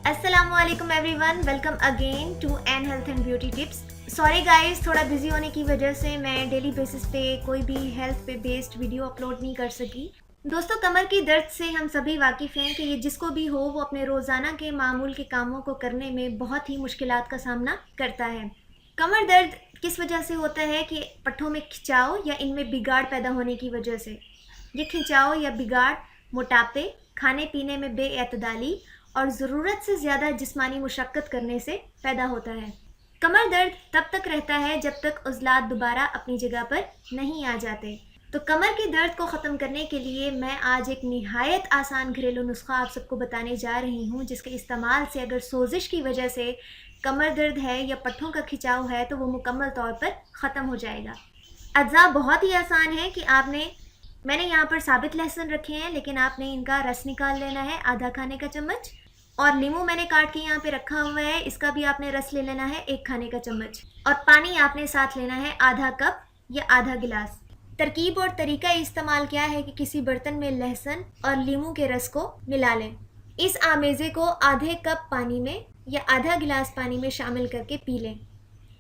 अस्सलामुअलैकुम everyone, welcome again to N health and beauty tips. Sorry guys, थोड़ा busy होने की वजह से मैं डेली बेसिस पे कोई भी हेल्थ पे बेस्ड वीडियो अपलोड नहीं कर सकी। दोस्तों, कमर की दर्द से हम सभी वाकिफ़ हैं कि ये जिसको भी हो वो अपने रोज़ाना के मामूल के कामों को करने में बहुत ही मुश्किलात का सामना करता है। कमर दर्द किस वजह से होता है कि पट्ठों में खिंचाव या इनमें बिगाड़ पैदा होने की वजह से। ये खिंचाव या बिगाड़ मोटापे, खाने पीने में बेएतदाली और ज़रूरत से ज़्यादा जिस्मानी मुशक्क़त करने से पैदा होता है। कमर दर्द तब तक रहता है जब तक उज़लात दोबारा अपनी जगह पर नहीं आ जाते। तो कमर के दर्द को ख़त्म करने के लिए मैं आज एक निहायत आसान घरेलू नुस्खा आप सबको बताने जा रही हूँ, जिसके इस्तेमाल से अगर सोजिश की वजह से कमर दर्द है या पट्ठों का खिंचाव है तो वो मुकम्मल तौर पर ख़त्म हो जाएगा। अज्जा बहुत ही आसान है कि मैंने यहाँ पर साबित लहसुन रखे हैं, लेकिन आपने इनका रस निकाल लेना है आधा खाने का चम्मच। और नींबू मैंने काट के यहाँ पे रखा हुआ है, इसका भी आपने रस ले लेना है 1 खाने का चम्मच। और पानी आपने साथ लेना है आधा कप या आधा गिलास। तरकीब और तरीका इस्तेमाल क्या है कि किसी बर्तन में लहसुन और नींबू के रस को मिला लें। इस आमेज़े को आधे कप पानी में या आधा गिलास पानी में शामिल करके पी लें।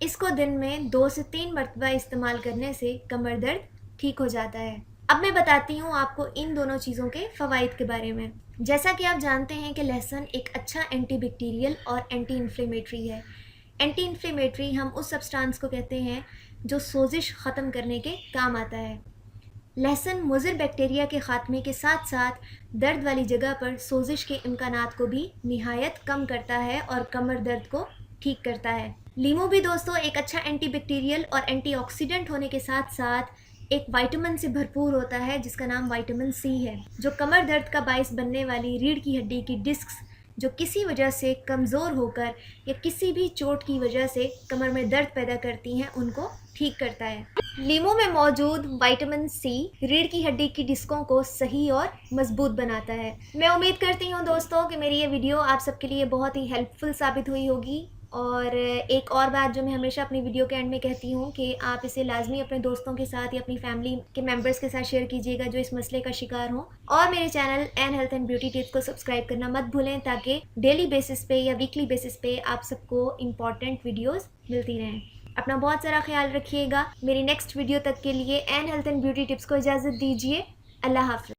इसको दिन में 2 से 3 मरतबा इस्तेमाल करने से कमर दर्द ठीक हो जाता है। अब मैं बताती हूँ आपको इन दोनों चीज़ों के फ़वाइद के बारे में। जैसा कि आप जानते हैं कि लहसुन एक अच्छा एंटीबैक्टीरियल और एंटी इन्फ्लेमेटरी है। एंटी इन्फ्लेमेटरी हम उस सब्सटेंस को कहते हैं जो सोजिश ख़त्म करने के काम आता है। लहसुन मुज़िर बैक्टीरिया के ख़ात्मे के साथ साथ दर्द वाली जगह पर सोजिश के इम्कानात को भी निहायत कम करता है और कमर दर्द को ठीक करता है। लीमू भी दोस्तों एक अच्छा एंटीबैक्टीरियल और एंटीऑक्सीडेंट होने के साथ साथ एक विटामिन से भरपूर होता है, जिसका नाम विटामिन सी है, जो कमर दर्द का बाइस बनने वाली रीढ़ की हड्डी की डिस्क्स जो किसी वजह से कमज़ोर होकर या किसी भी चोट की वजह से कमर में दर्द पैदा करती हैं, उनको ठीक करता है। लीमू में मौजूद विटामिन सी रीढ़ की हड्डी की डिस्कों को सही और मजबूत बनाता है। मैं उम्मीद करती हूँ दोस्तों कि मेरी ये वीडियो आप सबके लिए बहुत ही हेल्पफुल साबित हुई होगी। और एक और बात जो मैं हमेशा अपनी वीडियो के एंड में कहती हूँ कि आप इसे लाजमी अपने दोस्तों के साथ या अपनी फैमिली के मेंबर्स के साथ शेयर कीजिएगा जो इस मसले का शिकार हों। और मेरे channel N health and beauty tips को सब्सक्राइब करना मत भूलें, ताकि डेली बेसिस पे या वीकली बेसिस पे आप सबको इम्पॉर्टेंट वीडियोज़ मिलती रहें। अपना बहुत सारा ख्याल रखिएगा। मेरी नेक्स्ट वीडियो तक के लिए N health and beauty tips को इजाज़त दीजिए। अल्लाह हाफ़िज़।